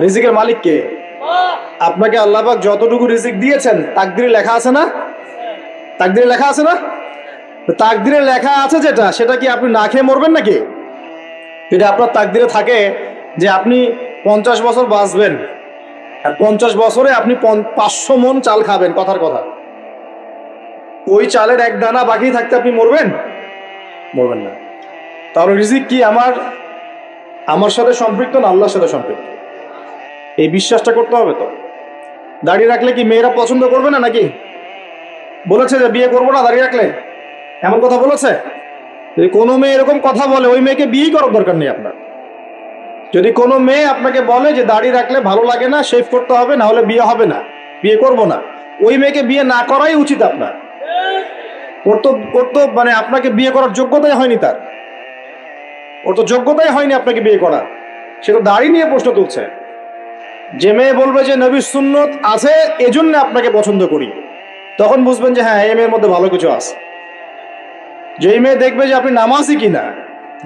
রিজিকের মালিক কে? আপনাকে আল্লাহ পাক যতটুকু রিজিক দিয়েছেন তাকদিরে লেখা আছে না? তাকদিরে লেখা আছে না? তাকদিরে লেখা আছে যেটা, সেটা কি আপনি না খেয়ে মরবেন নাকি? যদি আপনার তাকদিরে থাকে যে আপনি 50 বছর বাঁচবেন আর 50 বছরে আপনি 500 মণ চাল খাবেন, কথার কথা, ওই চালের এক দানা বাকি থাকতে আপনি মরবেন? মরবেন না। তাহলে রিজিক কি আমার সাথে সম্পৃক্ত না আল্লাহর সাথে সম্পৃক্ত? এই বিশ্বাসটা করতে হবে। তো দাড়ি রাখলে কি মেয়েরা পছন্দ করবে না নাকি? বলেছে যে বিয়ে করবো না দাড়ি রাখলে, এমন কথা বলেছে? যদি কোনো মেয়ে এরকম কথা বলে, ওই মেয়েকে বিয়েই করার দরকার নেই আপনার। যদি কোনো মেয়ে আপনাকে বলে যে দাড়ি রাখলে ভালো লাগে না, শেভ করতে হবে, না হলে বিয়ে হবে না, বিয়ে করব না, ওই মেয়েকে বিয়ে না করাই উচিত আপনার। ওর তো মানে আপনাকে বিয়ে করার যোগ্যতাই হয়নি, ওর তো যোগ্যতাই হয়নি আপনাকে বিয়ে করার। সে তো দাড়ি নিয়ে প্রশ্ন তুলছে। যে মেয়ে বলবে যে নবীর সুন্নত আছে এজন্য আপনাকে পছন্দ করি, তখন বুঝবেন যে হ্যাঁ, এই মেয়ের মধ্যে ভালো কিছু আছে। যেই মেয়ে দেখবে যে আপনি নামাজি কিনা,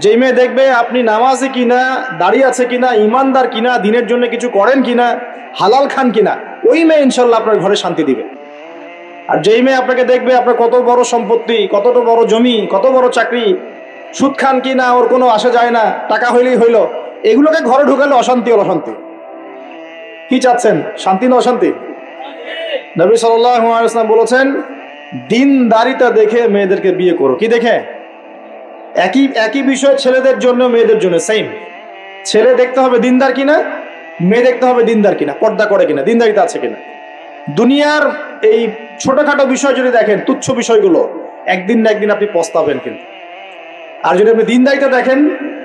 যেই মেয়ে দেখবে আপনি নামাজি কিনা, দাড়ি আছে কিনা, ইমানদার কিনা, দিনের জন্য কিছু করেন কিনা, হালাল খান কিনা, ওই মেয়ে ইনশাল্লাহ আপনার ঘরে শান্তি দিবে। আর যেই মেয়ে আপনাকে দেখবে আপনার কত বড় সম্পত্তি, কতটা বড় জমি, কত বড় চাকরি, সুদ খান কিনা ওর কোনো আসা যায় না, টাকা হইলেই হইল, এগুলোকে ঘরে ঢুকালে অশান্তি আর অশান্তি। কি চাচ্ছেন, শান্তি না অশান্তি? নবী সাল্লাল্লাহু আলাইহি ওয়াসাল্লাম বলেছেন, দিনদারিতা দেখে মেয়েদেরকে বিয়ে করো। কি দেখে? একই বিষয় ছেলেদের জন্য মেয়েদের জন্য সেম। ছেলে দেখতে হবে দিনদার কিনা, মেয়ে দেখতে হবে দিনদার কিনা, পর্দা করে কিনা, দিনদারিতা আছে কিনা। দুনিয়ার এই ছোটখাটো বিষয় যদি দেখেন, তুচ্ছ বিষয়গুলো, একদিন না একদিন আপনি পস্তাবেন কিন্তু। আর যদি আপনি দিনদারিতা দেখেন,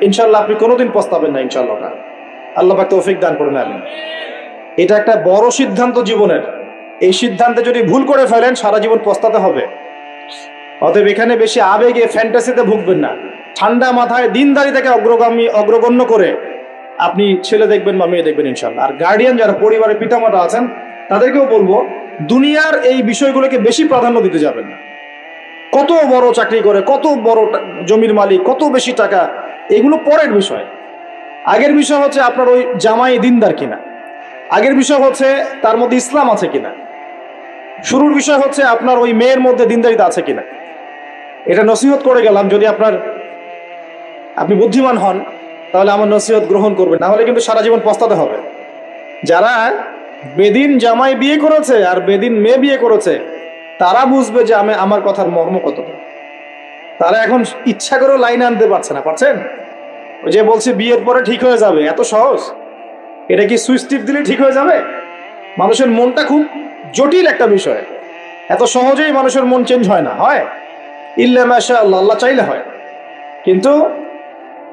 ইনশাল্লাহ আপনি কোনোদিন পস্তাবেন না ইনশাল্লাহ। আল্লাহ পাক তৌফিক দান করে নেবেন। এটা একটা বড় সিদ্ধান্ত জীবনের। এই সিদ্ধান্তে যদি ভুল করে ফেলেন, সারা জীবন পস্তাতে হবে। অতএব এখানে বেশি আবেগে ফ্যান্টাসিতে ভুগবেন না। ঠান্ডা মাথায় দিনদারিতাকে অগ্রগণ্য করে আপনি ছেলে দেখবেন বা মেয়ে দেখবেন ইনশাল্লাহ। আর গার্ডিয়ান যারা পরিবারের পিতামাতা আছেন, তাদেরকেও বলবো, দুনিয়ার এই বিষয়গুলোকে বেশি প্রাধান্য দিতে যাবেন না। কত বড় চাকরি করে, কত বড় জমির মালিক, কত বেশি টাকা, এগুলো পরের বিষয়। আগের বিষয় হচ্ছে আপনার ওই জামাই দিনদার কিনা, আগের বিষয় হচ্ছে তার মধ্যে ইসলাম আছে কিনা, শুরুর বিষয় হচ্ছে আপনার ওই মেয়ের মধ্যে দিনদারিতা আছে কিনা। এটা নসিহত করে গেলাম। যদি আপনি বুদ্ধিমান হন তাহলে আমার নসিহত গ্রহণ করবেন, না হলে কিন্তু সারা জীবন পস্তাতে হবে। যারা বেদিন জামাই বিয়ে করেছে আর বেদিন মেয়ে বিয়ে করেছে, তারা বুঝবে যে আমার কথার মর্ম কতটা। তারা এখন ইচ্ছা করেও লাইনে আনতে পারছে না। পারছেন? ওই যে বলছি বিয়ের পরে ঠিক হয়ে যাবে, এত সহজ? এটা কি সুইচ টিপ দিলে ঠিক হয়ে যাবে? মানুষের মনটা খুব জটিল একটা বিষয়। এত সহজেই মানুষের মন চেঞ্জ হয় না। হয় ইল্লা মাশাআল্লাহ, আল্লাহ চাইলে হয়। কিন্তু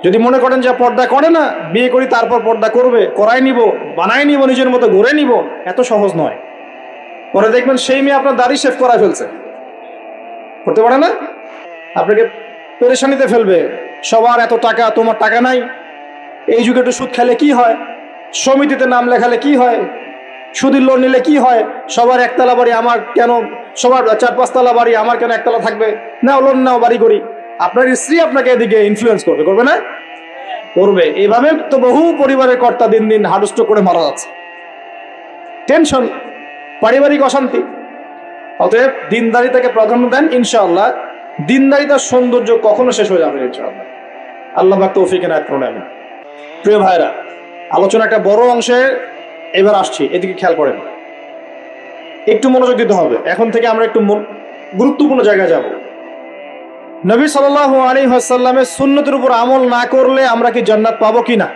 যদি মনে করেন যে পর্দা করে না, বিয়ে করি তারপর পর্দা করবে, করাই নিব, বানাই নিব, নিজের মতো গড়ে নিব, এত সহজ নয়। পরে দেখবেন সেই মেয়ে আপনার দাড়ি শেভ করা ফেলছে, করতে পারে না, আপনাকে পেরেশানিতে ফেলবে। সবার এত টাকা, তোমার টাকা নাই। এই যুগে একটু সুদ খেলে কি হয়, সমিতিতে নাম লেখালে কি হয়, সুদের লোন নিলে কি হয়, সবার একতলা বাড়ি, আমার কেন, সবার 4-5 তলা বাড়ি, আমার কেন একতলা থাকবে, নাও লোন নাও, বাড়ি করি। আপনার স্ত্রী আপনাকে এদিকে ইনফ্লুয়েন্স করবে না? করবে। এইভাবে তো বহু পরিবারের কর্তা দিন দিন হার্ট স্ট্রোক করে মারা যাচ্ছে। টেনশন, পারিবারিক অশান্তি। অতএব দিনদারিতাকে প্রাধান্য দেন ইনশাআল্লাহ। দিনদারিতার সৌন্দর্য কখনো শেষ হয়ে যাবে ইনশাআল্লাহ। আল্লাহ পাক তৌফিক এনায়েত করুন। আমিন। প্রিয় ভাইরা, আলোচনা একটা বড় অংশে এবার আসছি, এদিকে খেয়াল করেন, একটু মনোযোগ দিতে হবে। এখন থেকে আমরা একটু গুরুত্বপূর্ণ জায়গায় যাব। নবী সাল্লাল্লাহু আলাইহি ওয়াসাল্লামের সুন্নতের উপর আমল না করলে আমরা কি জান্নাত পাবো কিনা?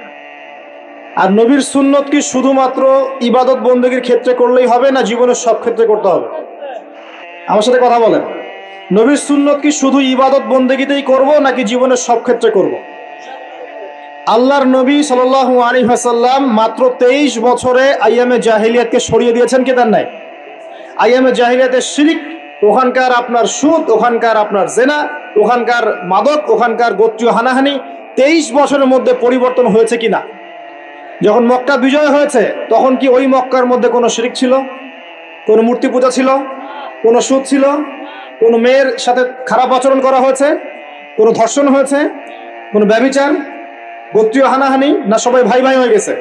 আর নবীর সুন্নত কি শুধুমাত্র ইবাদত বন্দেগীর ক্ষেত্রে করলেই হবে, না জীবনের সব ক্ষেত্রে করতে হবে? আমার সাথে কথা বলেন। নবীর সুন্নত কি শুধু ইবাদত বন্দেগীতেই করব, নাকি জীবনের সব ক্ষেত্রে করব? আল্লাহর নবী সাল্লাল্লাহু আলাইহি ওয়াসাল্লাম মাত্র 23 বছরে আইয়ামে জাহিলিয়াতকে সরিয়ে দিয়েছেন কি তার নাই? আইয়ামে জাহিলিয়াতের শিরক, ওখানকার আপনার সুদ, ওখানকার আপনার জেনা, ওখানকার মাদক, ওখানকার গোত্রীয় হানাহানি 23 বছরের মধ্যে পরিবর্তন হয়েছে কিনা? যখন মক্কা বিজয় হয়েছে তখন কি ওই মক্কার মধ্যে কোনো শিরক ছিল, কোনো মূর্তি পূজা ছিল, কোনো সুদ ছিল, কোনো মেয়ের সাথে খারাপ আচরণ করা হয়েছে, কোনো ধর্ষণ হয়েছে, কোনো ব্যভিচার, গোত্রীয় হানাহানি, না সবাই ভাই ভাই হয়ে গেছে?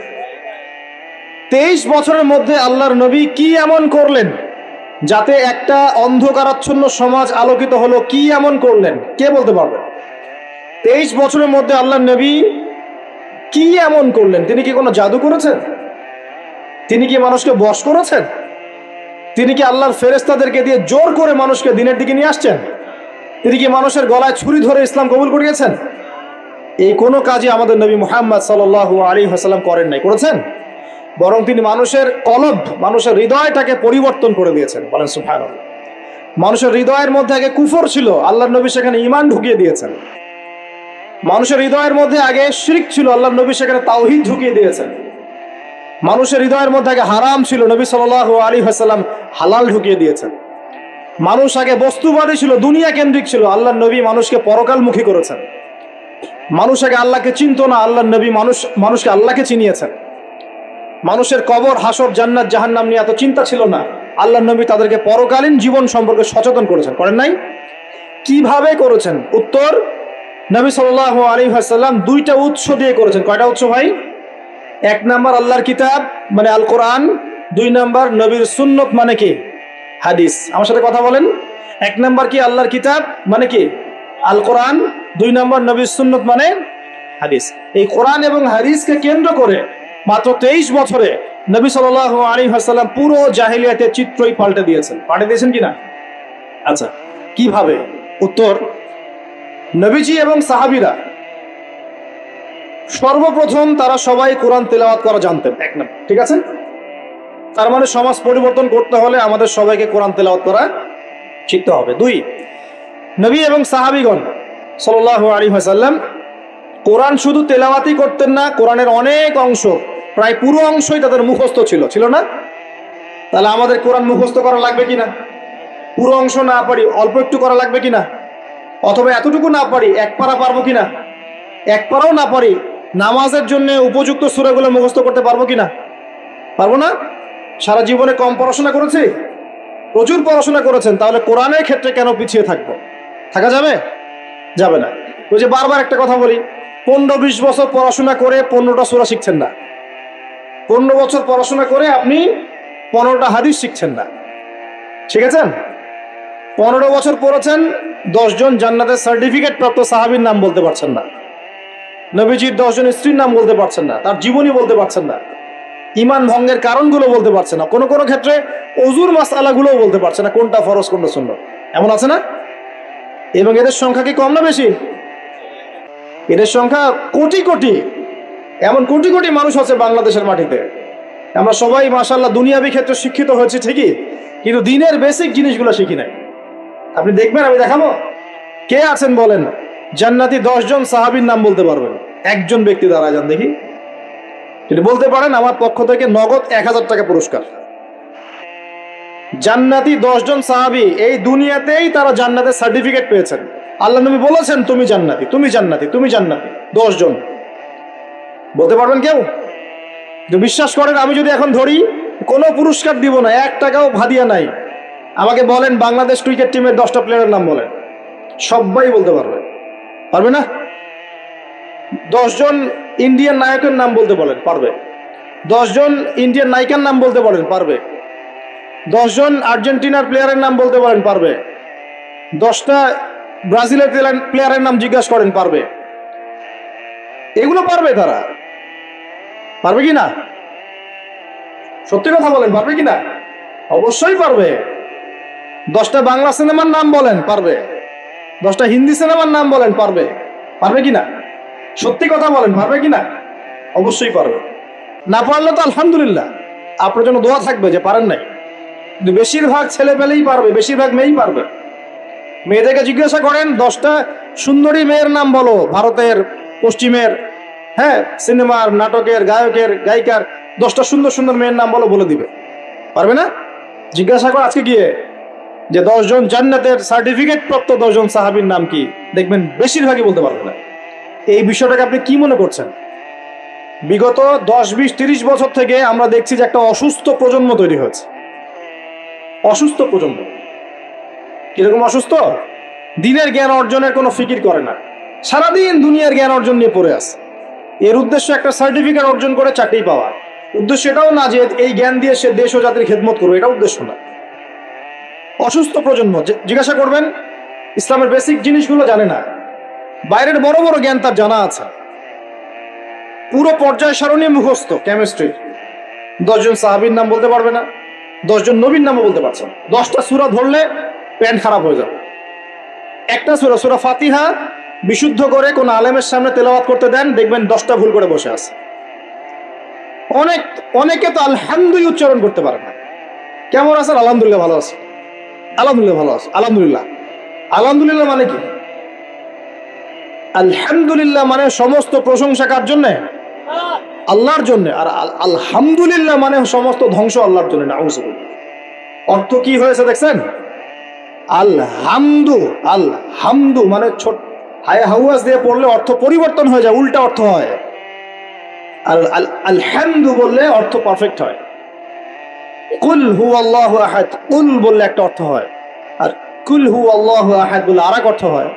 23 বছরের মধ্যে আল্লাহর নবী কি এমন করলেন যাতে একটা অন্ধকারাচ্ছন্ন সমাজ আলোকিত হলো? কি এমন করলেন, কে বলতে পারবে? 23 বছরের মধ্যে আল্লাহর নবী কি এমন করলেন? তিনি কি কোনো জাদু করেছেন? তিনি কি মানুষকে বশ করেছেন? তিনি কি আল্লাহর ফেরেশতাদেরকে দিয়ে জোর করে মানুষকে দিনের দিকে নিয়ে আসছেন? তিনি কি মানুষের গলায় ছুরি ধরে ইসলাম কবুল করিয়েছেন? এই কোনো কাজে আমাদের নবী মুহাম্মদ সাল্লাল্লাহু আলাইহি ওয়াসাল্লাম করেন নাই। করেছেন? বরং তিনি মানুষের কলব, মানুষের হৃদয়টাকে পরিবর্তন করে দিয়েছেন। বলেন সুবহানাল্লাহ। মানুষের হৃদয়ের মধ্যে আগে কুফর ছিল, আল্লাহর নবী সেখানে ঈমান ঢুকিয়ে দিয়েছেন। মানুষের হৃদয়ের মধ্যে আগে শিরক ছিল, আল্লাহর নবী সেখানে তাওহীদ ঢুকিয়ে দিয়েছেন। মানুষের হৃদয়ের মধ্যে আগে হারাম ছিল, নবী সাল্লাল্লাহু আলাইহি ওয়াসাল্লাম হালাল ঢুকিয়ে দিয়েছেন। মানুষ আগে বস্তুবাদী ছিল, দুনিয়া কেন্দ্রিক ছিল, আল্লাহর নবী মানুষকে পরকালমুখী করেছেন। মানুষ আগে আল্লাহকে চিনত না, আল্লাহর নবী মানুষকে আল্লাহকে চিনিয়েছেন। মানুষের কবর, হাসর, জান্নাত, জাহান্নাম নিয়ে এত চিন্তা ছিল না, আল্লাহর নবী তাদেরকে পরকালীন জীবন সম্পর্কে সচেতন করেছেন। করেন নাই? কিভাবে করেছেন? উত্তর, নবী সাল্লাল্লাহু আলাইহি ওয়াসাল্লাম দুইটা উৎস দিয়ে করেছেন। কয়টা উৎস ভাই? এক নাম্বার আল্লাহর কিতাব মানে আল কোরআন, দুই নাম্বার নবীর সুন্নত মানে কি? হাদিস। আমার সাথে কথা বলেন। এক নাম্বার কি? আল্লাহর কিতাব মানে কি? আল কোরআন। দুই নাম্বার নবীর সুন্নত মানে হাদিস। এই কোরআন এবং হাদিসকে কেন্দ্র করে মাত্র 23 বছরে নবী সাল্লাল্লাহু আলাইহি ওয়াসাল্লাম পুরো জাহেলিয়াতের চিত্রই পাল্টে দিয়েছেন। পাল্টে দিয়েছেন কিনা? আচ্ছা, কিভাবে? উত্তর, নবীজি এবং সাহাবীরা সর্বপ্রথম তারা সবাই কোরআন তেলাওয়াত করা জানতেন। এক নাম্বার, ঠিক আছে? তার মানে সমাজ পরিবর্তন করতে হলে আমাদের সবাইকে কোরআন তেলাওয়াত করা শিখতে হবে। দুই, নবী এবং সাহাবীগণ সাল্লাল্লাহু আলাইহি ওয়াসাল্লাম কোরআন শুধু তেলাওয়াতই করতেন না, কোরআনের অনেক অংশ, প্রায় পুরো অংশই তাদের মুখস্থ ছিল, ছিল না? তাহলে আমাদের কোরআন মুখস্থ করা লাগবে কিনা? পুরো অংশ না পারি, অল্প একটু করা লাগবে কিনা? অথবা এতটুকু না পারি, এক পারা পারবো কিনা? এক পারাও না পারি, নামাজের জন্য উপযুক্ত সূরাগুলো মুখস্থ করতে পারবো কিনা? পারবো না? সারা জীবনে কম পড়াশোনা করেছি? প্রচুর পড়াশোনা করেছেন, তাহলে কোরআনের ক্ষেত্রে কেন পিছিয়ে থাকবো? থাকা যাবে? যাবে না। ওই যে বারবার একটা কথা বলি, 15-20 বছর পড়াশোনা করে 15টা সূরা শিখছেন না। 15 বছর পড়াশোনা করে আপনি 15টা হাদিস শিখছেন না। শিখেছেন? 15 বছর পড়েছেন, 10 জন জান্নাতের সার্টিফিকেট প্রাপ্ত সাহাবীর নাম বলতে পারছেন না। নবীজির 10 জন স্ত্রীর নাম বলতে পারছেন না, তার জীবনী বলতে পারছেন না, ঈমান ভঙ্গের কারণগুলো বলতে পারছেন না, কোনো কোনো ক্ষেত্রে ওযুর মাসআলাগুলোও বলতে পারছেন না, কোনটা ফরজ কোনটা সুন্নাত। এমন আছে না? এবং এদের সংখ্যা কি কম না বেশি? এদের সংখ্যা কোটি কোটি, এমন কোটি কোটি মানুষ আছে বাংলাদেশের মাটিতে। আমরা সবাই মাশাআল্লাহ দুনিয়াবি ক্ষেত্রে শিক্ষিত হয়েছি ঠিকই, কিন্তু দিনের বেসিক জিনিসগুলো শিখি নাই। আপনি দেখবেন, আমি দেখাবো, কে আছেন বলেন জান্নাতি 10 জন সাহাবীর নাম বলতে পারবেন? একজন ব্যক্তি দাঁড়ায় যান দেখি, যদি বলতে পারেন আমার পক্ষ থেকে নগদ 1000 টাকা পুরস্কার। জান্নাতি 10 জন সাহাবী, এই দুনিয়াতেই তারা জান্নাতের সার্টিফিকেট পেয়েছেন। আল্লাহ নবী বলেছেন তুমি জান্নাতি, তুমি জান্নাতি, তুমি জান্নাতি। 10 জন বলতে পারবেন কেউ? বিশ্বাস করেন, আমি যদি এখন ধরি কোনো পুরস্কার দিব না, 1 টাকাও ভাদিয়া নাই, আমাকে বলেন বাংলাদেশ ক্রিকেট টিমের 10টা প্লেয়ারের নাম বলেন, সবাই বলতে পারবে। পারবে না? 10 জন ইন্ডিয়ান নায়কের নাম বলতে বলেন, পারবে। 10 জন ইন্ডিয়ান নায়িকার নাম বলতে বলেন, পারবে। 10 জন আর্জেন্টিনার প্লেয়ারের নাম বলতে পারেন, পারবে। 10টা ব্রাজিলের প্লেয়ারের নাম জিজ্ঞাসা করেন, পারবে। এগুলো পারবে তারা। পারবে কি না? সত্যি কথা বলেন, পারবে কি না? অবশ্যই পারবে। 10টা বাংলা সিনেমার নাম বলেন, পারবে। 10টা হিন্দি সিনেমার নাম বলেন, পারবে। পারবে কি না? সত্যি কথা বলেন, পারবে কি না? অবশ্যই পারবে। না পারলে তো আলহামদুলিল্লাহ, আপনার জন্য দোয়া থাকবে যে পারেন নাই। কিন্তু বেশিরভাগ ছেলে পেলেই পারবে, বেশিরভাগ মেয়েই পারবে। মেয়েদেরকে জিজ্ঞাসা করেন 10টা সুন্দরী মেয়ের নাম বলো, ভারতের, পশ্চিমের, হ্যাঁ, সিনেমার, নাটকের, গায়কের, গায়িকার 10টা সুন্দর সুন্দর মেয়ের নাম বলো, বলে দিবে। পারবে না? জিজ্ঞাসা কর আজকে গিয়ে যে 10 জন জান্নাতের সার্টিফিকেট প্রাপ্ত 10 জন সাহাবীর নাম কি, দেখবেন বেশিরভাগই বলতে পারবে না। এই বিষয়টাকে আপনি কি মনে করছেন? বিগত 10, 20, 30 বছর থেকে আমরা দেখছি যে একটা অসুস্থ প্রজন্ম তৈরি হয়েছে। অসুস্থ প্রজন্ম। কিরকম অসুস্থ? দিনের জ্ঞান অর্জনের কোনো ফিকির করে না, সারাদিন দুনিয়ার জ্ঞান অর্জন নিয়ে পড়ে আছে। এর উদ্দেশ্য একটা সার্টিফিকেট অর্জন করে চাকরি পাওয়া, উদ্দেশ্য এটাও না যে এই জ্ঞান দিয়ে সে দেশ ও জাতির খেদমত করবে, এটা উদ্দেশ্য না। অসুস্থ প্রজন্ম জিজ্ঞাসা করবেন, ইসলামের বেসিক জিনিসগুলো জানে না, বাইরের বড় বড় জ্ঞান তার জানা আছে, পুরো পর্যায় সারণী মুখস্থ কেমিস্ট্রি, 10 জন সাহাবীর নাম বলতে পারবে না, 10 জন নবীর নামও বলতে পারছে না, 10টা সূরা ধরলে প্যান্ট খারাপ হয়ে যাবে। একটা সূরা ফাতিহা বিশুদ্ধ করে কোন আলেমের সামনে তেলাওয়াত করতে দেন, দেখবেন 10টা ভুল করে বসে আছে। অনেকে তো আলহামদুলিল্লাহ উচ্চারণ করতে পারে না। কেমন আছেন? আলহামদুলিল্লাহ ভালো আছে, আলহামদুলিল্লাহ ভালো আছে, আলহামদুলিল্লাহ। আলহামদুলিল্লাহ মানে কি? আলহামদুলিল্লাহ মানে সমস্ত প্রশংসা কার জন্য? আল্লাহর জন্য। আর আলহামদুলিল্লাহ মানে সমস্ত ধ্বংস আল্লাহর জন্য। নাউযুবিল্লাহ। অর্থ কি হয়েছে দেখছেন? আলহামদু মানে ছোট হায় হাওয়াজ দিয়ে পড়লে অর্থ পরিবর্তন হয়ে যায়, উল্টা অর্থ হয়। আর আলহামদু বললে অর্থ পারফেক্ট হয়। কুল হুয়াল্লাহু আহাদ, কুল বললে একটা অর্থ হয়, আর কুল হুয়াল্লাহু আহাদ বললে আরেক অর্থ হয়।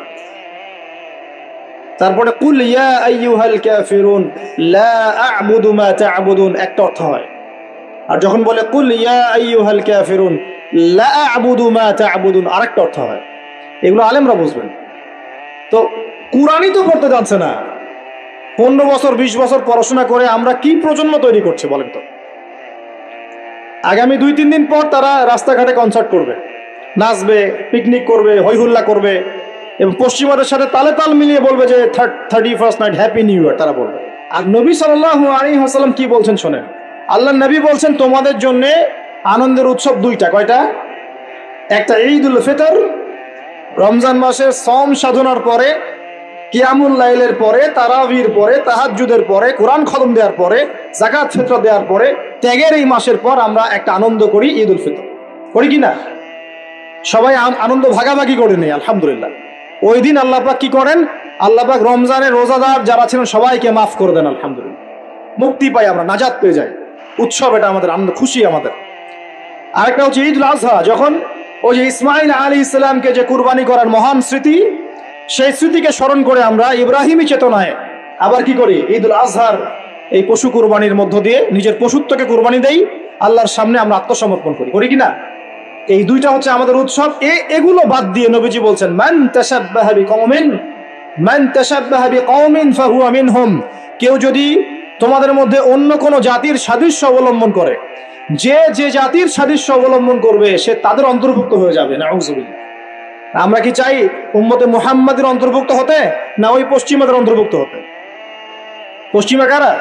তারপরে কুল ইয়া আইয়ুহাল কাফিরুন লা আ'বুদু মা তা'বুদুন একটা অর্থ হয়। আর যখন বলে কুল ইয়া আইয়ুহাল কাফিরুন লা আ'বুদু মা তা'বুদুন আরেকটা অর্থ হয়। এগুলো আলেমরা বুঝবেন। তো কুরআনই তো পড়তে জানছে না। 15 বছর 20 বছর পড়াশোনা করে আমরা কি প্রজন্ম তৈরি করছি বলেন তো? আগামী 2-3 দিন পর তারা রাস্তাঘাটে কনসার্ট করবে, নাচবে, পিকনিক করবে, হইহুল্লা করবে এবং পশ্চিমাদের সাথে তালে তাল মিলিয়ে বলবে যে 31st night happy new year তারা বলবে। আর নবী সাল্লাল্লাহু আলাইহি ওয়াসাল্লাম কি বলছেন শোনেন। আল্লাহর নবী বলছেন তোমাদের জন্য আনন্দের উৎসব 2টা। কয়টা? একটা ঈদুল ফিতর, রমজান মাসের সম সাধনার পরে, কিয়ামুল লাইলের পরে, তারাবির পরে, তাহাজ্জুদের পরে, কোরআন খতম দেওয়ার পরে, যাকাত ফিতরা দেওয়ার পরে, ত্যাগের এই মাসের পর আমরা একটা আনন্দ করি, ঈদুল ফিতর করি কিনা? সবাই আনন্দ ভাগাভাগি করে নেই আলহামদুলিল্লাহ। ওই দিন আল্লাহ পাক কি করেন? আল্লাহ পাক রমজানের রোজাদার যারা ছিলেন সবাইকে মাফ করে দেন আলহামদুলিল্লাহ। মুক্তি পাই আমরা, নাজাত পেয়ে যাই। উৎসব এটা আমাদের, আনন্দ খুশি আমাদের। আরেকটা হচ্ছে ঈদুল আজহা, যখন ওই যে ইসমাইল আলাইহিস সালামকে যে কুরবানি করার মহান স্মৃতি, সেই স্মৃতিকে স্মরণ করে আমরা ইব্রাহিমী চেতনায় আবার কি করি? ঈদুল আজহার এই পশু কুরবানির মধ্য দিয়ে নিজের পশুত্বকে কুরবানি দেই, আল্লাহর সামনে আমরা আত্মসমর্পণ করি, করি কিনা? এই 2টা হচ্ছে আমাদের উৎসব। এগুলো বাদ দিয়ে নবীজি বলছেন মান তাশাব্বাহা বিকওমিন ফাহুয়া মিনহুম, কেউ যদি তোমাদের মধ্যে অন্য কোনো জাতির সাদৃশ্য অবলম্বন করে, যে যে জাতির সাদৃশ্য অবলম্বন করবে সে তাদের অন্তর্ভুক্ত হয়ে যাবে। নাউযুবিল্লাহ। আমরা কি চাই উম্মতে মুহাম্মাদের অন্তর্ভুক্ত হতে, না ওই পশ্চিমাদের অন্তর্ভুক্ত হতে? পশ্চিমা কারা?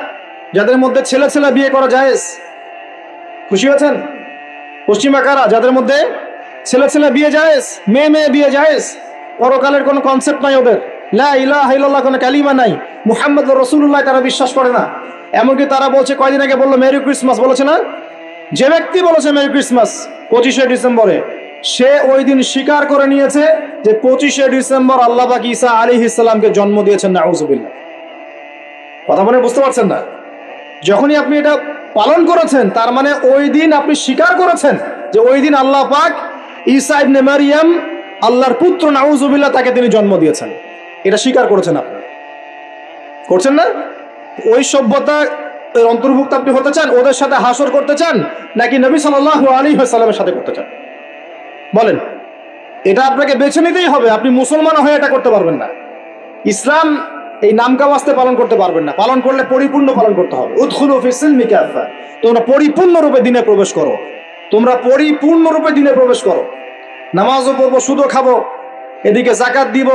যাদের মধ্যে ছেলে ছেলে বিয়ে করা জায়েজ। খুশি হয়েছেন? পশ্চিমা কারা? যাদের মধ্যে ছেলে ছেলে বিয়ে জায়েজ, মেয়ে মেয়ে বিয়ে জায়েজ, পরকালের কোনো কনসেপ্ট নাই ওদের, লা ইলাহা ইল্লাল্লাহ কোনো কালিমা নাই, মুহাম্মদুর রাসূলুল্লাহ তারা বিশ্বাস করে না। এমনকি তারা বলছে, কয়দিন আগে বললো মেরি ক্রিসমাস, বলেছে না? যে ব্যক্তি বলেছে মেরি ক্রিসমাস 25শে ডিসেম্বরে, সে ওই দিন স্বীকার করে নিয়েছে যে 25শে ডিসেম্বর আল্লাহ পাক ঈসা আলাইহিস সালামকে জন্ম দিয়েছেন। নাউযুবিল্লাহ। কথা বলে বুঝতে পারছেন না? যখনই আপনি এটা পালন করেছেন তার মানে ওই দিন আপনি স্বীকার করেছেন যে ওই দিন আল্লাহ পাক ঈসা ইবনে মারইয়াম আল্লাহর পুত্র, নাউযুবিল্লাহ, তাকে তিনি জন্ম দিয়েছেন। এটা স্বীকার করেছেন আপনি, করছেন না? ওই সভ্যতা অন্তর্ভুক্ত আপনি হতে চান? ওদের সাথে হাসর করতে চান, নাকি নবী সাল্লাল্লাহু আলাইহি ওয়াসাল্লামের সাথে করতে চান? বলেন। এটা আপনাকে বেছে নিতেই হবে। আপনি মুসলমান হয়ে এটা করতে পারবেন না। ইসলাম এই নামকাওয়াস্তে পালন করতে পারবেন না। পালন করলে পরিপূর্ণ পালন করতে হবে। উদখুলু ফিস সিলমি কাফা, তোমরা পরিপূর্ণরূপে দিনে প্রবেশ করো, তোমরা পরিপূর্ণরূপে দিনে প্রবেশ করো। নামাজও পড়বো, সুদও খাবো, এদিকে যাকাত দিব,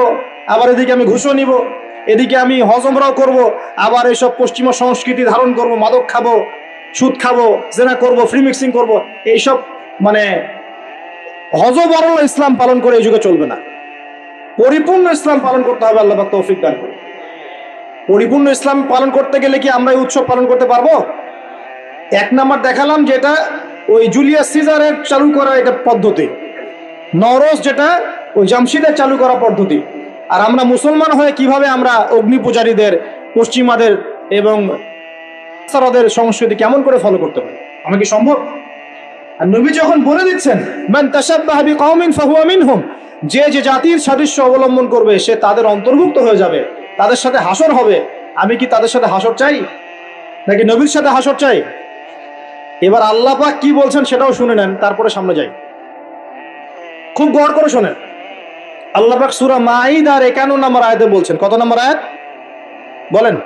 আবার এদিকে আমি ঘুষও নিব, এদিকে আমি হজ উমরাও করব, আবার এইসব পশ্চিমা সংস্কৃতি ধারণ করব, মাদক খাবো, সুদ খাবো, জেনা করব, ফ্রি মিক্সিং করব। এইসব মানে হযবরল ইসলাম পালন করে এই যুগে চলবে না। পরিপূর্ণ ইসলাম পালন করতে হবে। আল্লাহ পাক তৌফিক দান করুন। পরিপূর্ণ ইসলাম পালন করতে গেলে কি আমরা এই উৎসব পালন করতে পারবো? 1 নাম্বার দেখালাম যেটা ওই জুলিয়াস সিজারের চালু করা এটা পদ্ধতি, নরস যেটা ওই জামশিদের চালু করা পদ্ধতি। আর আমরা মুসলমান হয়ে কিভাবে আমরা অগ্নি পূজারীদের, পশ্চিমাদের এবং সারাদের সংস্কৃতি কেমন করে ফলো করতে পারি? আমার কি সম্ভব? আর নবী যখন বলে দিচ্ছেন মান তাশাব্বাহা বিকওমিন ফাহুয়া মিনহুম, যে যে জাতির সাদৃশ্য অবলম্বন করবে সে তাদের অন্তর্ভুক্ত হয়ে যাবে, তাদের সাথে হাসর হবে। আমি কি তাদের সাথে হাসর চাই, নাকি নবীর সাথে হাসর চাই? এবার আল্লাহ পাক কি বলছেন সেটাও শুনে নেন, তারপরে সামনে যাই। খুব গড় করে শোনেন। আল্লাহ পাক সূরা মাঈদার 51 নম্বর আয়াতে বলছেন। কত নম্বর আয়াত বলেন?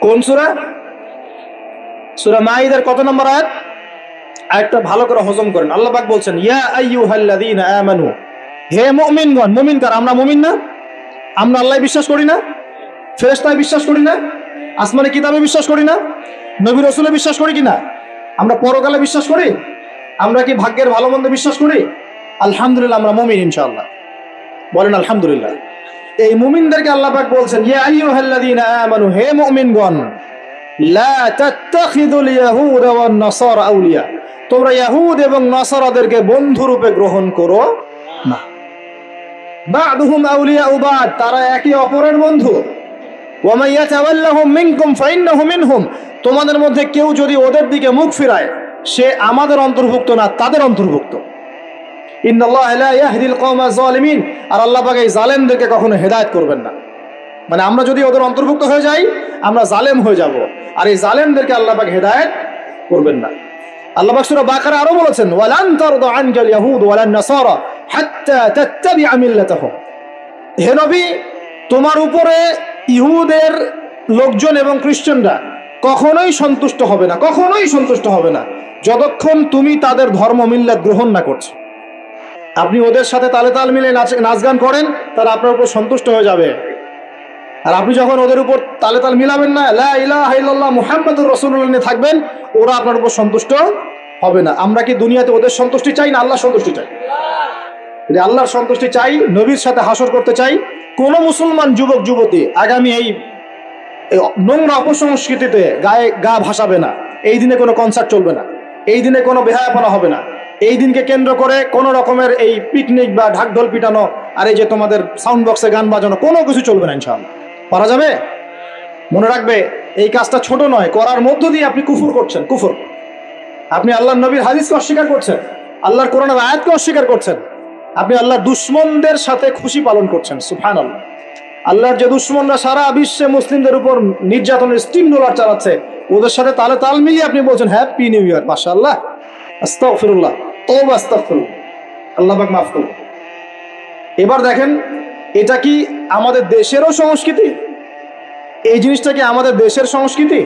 কোন সূরা? সূরা মাঈদার কত নম্বর আয়াত? আয়াতটা ভালো করে হজম করেন। আল্লাহ পাক বলছেন, ইয়া আইয়ুহাল্লাযীনা আমানু, হে মুমিনগণ। মুমিন কারা? আমরা মুমিন না? আমরা আল্লাহ বিশ্বাস করি না? ফেরেশতায় বিশ্বাস করি না? আসমানে কিতাবে বিশ্বাস করি না? নবী রাসূলে বিশ্বাস করি কিনা? আমরা পরকালে বিশ্বাস করি? আমরা কি ভাগ্যের ভালো মন্দ বিশ্বাস করি? আলহামদুলিল্লাহ আমরা মুমিন ইনশাআল্লাহ। বলেন আলহামদুলিল্লাহ। এই মুমিনদেরকে আল্লাহ পাক বলছেন, ইয়া আইয়ুহাল্লাযীনা আমানু, হে মুমিনগণ, লা তাত্তাখিযুল ইয়াহুদা ওয়ান নাসারা আউলিয়া, তোমরা ইহুদ এবং নাসারাদেরকে বন্ধু রূপে গ্রহণ করো না। বা'দুহুম আউলিয়া বা'দ, তারা একে অপরের বন্ধু। ওয়া মান ইয়াতাওয়াল্লাহুম মিনকুম ফাইন্নাহু মিনহুম, তোমাদের মধ্যে কেউ যদি ওদের দিকে মুখ ফিরায় সে আমাদের অন্তর্ভুক্ত না, তাদের অন্তর্ভুক্ত। ইন্নাল্লাহা লা ইয়াহদিল কওমা যালিমিন, আর আল্লাহ পাক এই জালেমদেরকে কখনো হেদায়েত করবেন না। মানে আমরা যদি ওদের অন্তর্ভুক্ত হয়ে যাই আমরা জালেম হয়ে যাব, আর এই জালেমদেরকে আল্লাহ পাক হেদায়েত করবেন না। আল্লাহ পাক সূরা বাকারা আরো বলেছেন, ওয়ালান তারদা আনকাল ইয়াহুদ ওয়ালান নাসারা হাত্তা তাত্তাবিআ মিল্লাতাহুম, হে নবী তোমার উপরে ইহুদের লোকজন এবং খ্রিস্টানরা কখনোই সন্তুষ্ট হবে না, কখনোই সন্তুষ্ট হবে না যতক্ষণ তুমি তাদের ধর্ম মিল্লাত গ্রহণ না করছো। আপনি ওদের সাথে তালে তাল মিলে নাচ গান করেন, তারা আপনার উপর সন্তুষ্ট হয়ে যাবে। আর আপনি যখন ওদের উপর তালে তাল মিলাবেন না, লা ইলাহা ইল্লাল্লাহ মুহাম্মাদুর রাসূলুল্লাহ নিয়ে থাকবেন, ওরা আপনার উপর সন্তুষ্ট হবে না। আমরা কি দুনিয়াতে ওদের সন্তুষ্টি চাই না আল্লাহর সন্তুষ্টি চাই? যদি আল্লাহর সন্তুষ্টি চাই, নবীর সাথে হাসর করতে চাই, কোন মুসলমান যুবক যুবতী আগামী এই নোংরা অপসংস্কৃতিতে গায়ে গা ভাসাবে না। এই দিনে কোনো কনসার্ট চলবে না, এই দিনে কোনো বেহায়াপনা হবে না, এই দিনকে কেন্দ্র করে কোনো রকমের এই পিকনিক বা ঢাকঢোল পিটানো আর এই যে তোমাদের সাউন্ড বক্সে গান বাজানো কোনো কিছু চলবে না ইনশাআল্লাহ। পারা যাবে? মনে রাখবে এই কাজটা ছোট নয়, করার মধ্য দিয়ে আপনি কুফর করছেন। কুফর, আপনি আল্লাহর নবীর হাদিসকে অস্বীকার করছেন, আল্লাহর কোরআনের আয়াতকে অস্বীকার করছেন, আপনি আল্লাহর দুশমনদের সাথে খুশি পালন করছেন। সুবহানাল্লাহ। আল্লাহর যে দুশমনরা সারা বিশ্বে মুসলিমদের উপর নির্যাতনের স্টিম রোলার চালাচ্ছে, ওদের সাথে তালে তাল মিলিয়ে আপনি বলছেন হ্যাপি নিউ ইয়ার, মাশাআল্লাহ, আস্তাগফিরুল্লাহ, তওবা আস্তাগফিরুল্লাহ, আল্লাহ পাক মাফ করুন। এবার দেখেন, এটা কি আমাদের দেশেরও সংস্কৃতি? এই জিনিসটা কি আমাদের দেশের সংস্কৃতি?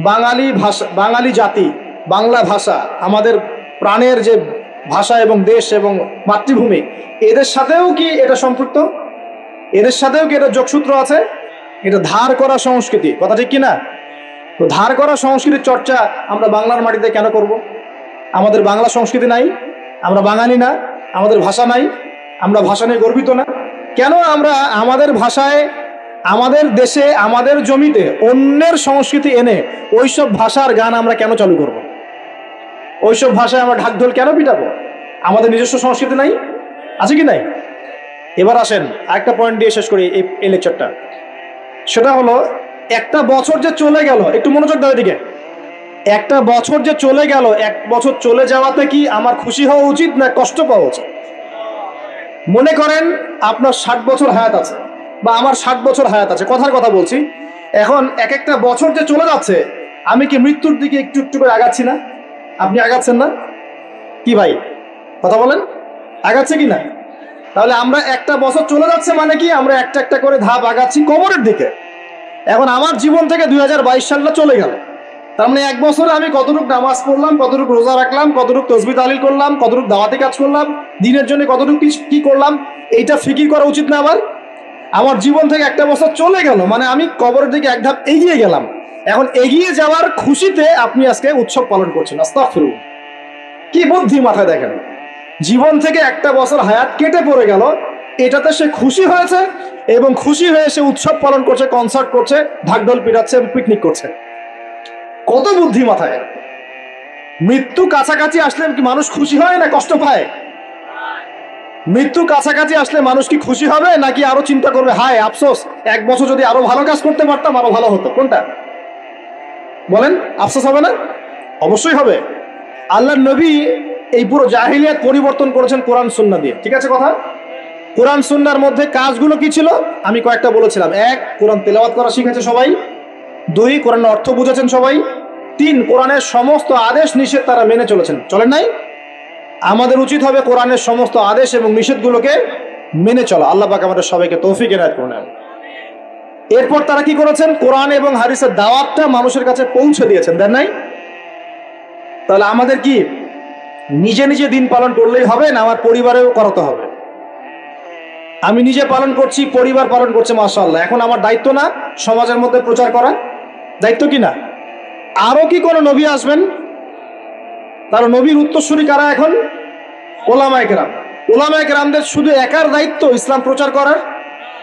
বাঙালি ভাষা, বাঙালি জাতি, বাংলা ভাষা আমাদের প্রাণের যে ভাষা এবং দেশ এবং মাতৃভূমি, এদের সাথেও কি এটা সম্পৃক্ত? এদের সাথেও কি এটা যোগসূত্র আছে? এটা ধার করা সংস্কৃতি, কথা ঠিক কিনা? তো ধার করা সংস্কৃতির চর্চা আমরা বাংলার মাটিতে কেন করব? আমাদের বাংলা সংস্কৃতি নাই? আমরা বাঙালি না? আমাদের ভাষা নাই? আমরা ভাষা নিয়ে গর্বিত না? কেন আমরা আমাদের ভাষায়, আমাদের দেশে, আমাদের জমিতে অন্যের সংস্কৃতি এনে ওইসব ভাষার গান আমরা কেন চালু করব? ওইসব ভাষায় আমরা ঢাকঢোল কেন পিটাবো? আমাদের নিজস্ব সংস্কৃতি নাই? আছে কি নাই? এবার আসেন আরেকটা পয়েন্ট দিয়ে শেষ করি এই লেকচারটা। সেটা হলো, একটা বছর যে চলে গেল, একটু মনোযোগ দাও এদিকে। একটা বছর যে চলে গেল, এক বছর চলে যাওয়াতে কি আমার খুশি হওয়া উচিত না কষ্ট পাওয়া উচিত? মনে করেন আপনার 60 বছর হায়াত আছে, বা আমার 60 বছর হায়াত আছে, কথার কথা বলছি। এখন এক একটা বছর যে চলে যাচ্ছে, আমি কি মৃত্যুর দিকে একটু একটু করে আগাচ্ছি না? আপনি আগাচ্ছেন না? কি ভাই কথা বলেন, আগাচ্ছে কি না? তাহলে আমরা একটা বছর চলে যাচ্ছে মানে কি, আমরা একটা একটা করে ধাপ আগাচ্ছি কবরের দিকে। এখন আমার জীবন থেকে 2022 সালটা চলে গেল, তার মানে এক বছরে আমি কতটুকু নামাজ পড়লাম, কতটুকু রোজা রাখলাম, কতটুকু তসবিহ তাহলিল করলাম, কতটুকু দাওয়াতি কাজ করলাম, দিনের জন্য কতটুকু কি করলাম, এইটা ফিকির করা উচিত না আমার? আমার জীবন থেকে একটা বছর চলে গেল মানে আমি কবরের দিকে এক ধাপ এগিয়ে গেলাম। এখন এগিয়ে যাওয়ার খুশিতে আপনি আজকে উৎসব পালন করছেন। আস্তাগফিরুল্লাহ, কি বুদ্ধি মাথায়! দেখেন, জীবন থেকে একটা বছর হায়াত কেটে পড়ে গেল, এটাতে সে খুশি হয়েছে এবং খুশি হয়ে সে উৎসব পালন করছে, কনসার্ট করছে, ঢাকঢোল পিটাচ্ছে, পিকনিক করছে। কত বুদ্ধি মাথায়! মৃত্যু কাছাকাছি আসলে কি মানুষ খুশি হয় না কষ্ট পায়? মৃত্যু কাছাকাছি আসলে মানুষ কি খুশি হবে নাকি আরো চিন্তা করবে, হায় আফসোস, এক বছর যদি আরো ভালো কাজ করতে পারতাম আরো ভালো হতো? কোনটা বলেন? আফসোস হবে না? অবশ্যই হবে। আল্লাহর নবী এই পুরো জাহিলিয়াত পরিবর্তন করেছেন কোরআন সুন্নাহ দিয়ে, ঠিক আছে কথা? কোরআন সুন্নাহর মধ্যে কাজগুলো কি ছিল আমি কয়েকটা বলেছিলাম। 1, কোরআন তেলাওয়াত করা শিখেছে সবাই। 2, কোরআনের অর্থ বুঝেছেন সবাই। 3 কোরআনের সমস্ত আদেশ নিষেধ তারা মেনে চলেছেন, চলেন নাই? আমাদের উচিত হবে কোরআনের সমস্ত আদেশ এবং নিষেধগুলোকে মেনে চলা। আল্লাহ পাক আমাদের সবাইকে তৌফিক এনায়েত করুন। এরপর তারা কি করেছেন? কোরআন এবং হাদিসের দাওয়াতটা মানুষের কাছে পৌঁছে দিয়েছেন, দেন নাই? তাহলে আমাদের কি নিজে নিজে দিন পালন করলেই হবে, না আমার পরিবারেও করাতে হবে? আমি নিজে পালন করছি, পরিবার পালন করছে, মাশাআল্লাহ। এখন আমার দায়িত্ব না সমাজের মধ্যে প্রচার করা? দায়িত্ব কি না? আরো কি কোনো নবী আসবেন? তার নবীর উত্তরসূরি কারা এখন? ওলামায়ে কেরাম। ওলামায়ে কেরামদের শুধু একার দায়িত্ব ইসলাম প্রচার করার,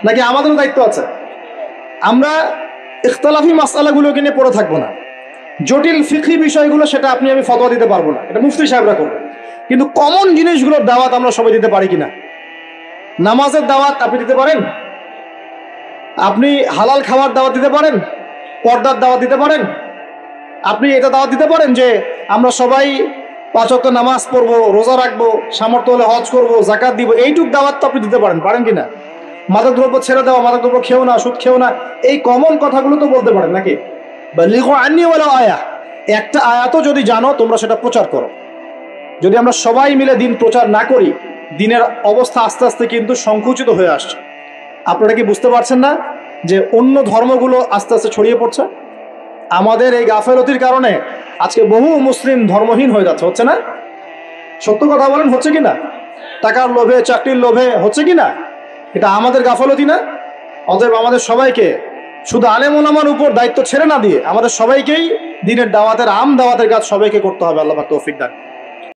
নাকি আমাদেরও দায়িত্ব আছে? আমরা ইখতিলাফি মাসআলাগুলোকে নিয়ে পড়ে থাকবো না। জটিল ফিকহি বিষয়গুলো সেটা আপনি আমি ফতোয়া দিতে পারবো না, এটা মুফতি সাহেবরা করবেন। কিন্তু কমন জিনিসগুলোর দাওয়াত আমরা সবাই দিতে পারি কিনা? নামাজের দাওয়াত আপনি দিতে পারেন? আপনি হালাল খাওয়ার দাওয়াত দিতে পারেন? পর্দার দাওয়াত দিতে পারেন? আপনি এটা দাওয়াত দিতে পারেন যে আমরা সবাই 5 ওয়াক্ত নামাজ পড়বো, রোজা রাখবো, সামর্থ্য হলে হজ করবো, জাকাত দিব, এইটুক দাওয়াত তো আপনি দিতে পারেন, পারেন কিনা? মাদকদ্রব্য ছেড়ে দেওয়া, মাদকদ্রব্য খেও না, সুদ খেও না, এই কমন কথাগুলো তো বলতে পারেন নাকি? বাল্লিগু আন্নী ওয়ালাউ আয়া, একটা আয়াতও যদি জানো তোমরা সেটা প্রচার করো। যদি আমরা সবাই মিলে দিন প্রচার না করি, দিনের অবস্থা আস্তে আস্তে কিন্তু সংকুচিত হয়ে আসছে। আপনারা কি বুঝতে পারছেন না যে অন্য ধর্মগুলো আস্তে আস্তে ছড়িয়ে পড়ছে? আমাদের এই গাফেলতির কারণে আজকে বহু মুসলিম ধর্মহীন হয়ে যাচ্ছে, হচ্ছে না? সত্য কথা বলেন, হচ্ছে কিনা? টাকার লোভে, চাকরির লোভে, হচ্ছে কিনা? এটা আমাদের গাফলতি না? অতএব আমাদের সবাইকে শুধু আলেম ওলামার উপর দায়িত্ব ছেড়ে না দিয়ে আমাদের সবাইকেই দিনের দাওয়াতের, দাওয়াতের কাজ সবাইকে করতে হবে। আল্লাহ পাক তৌফিক দান।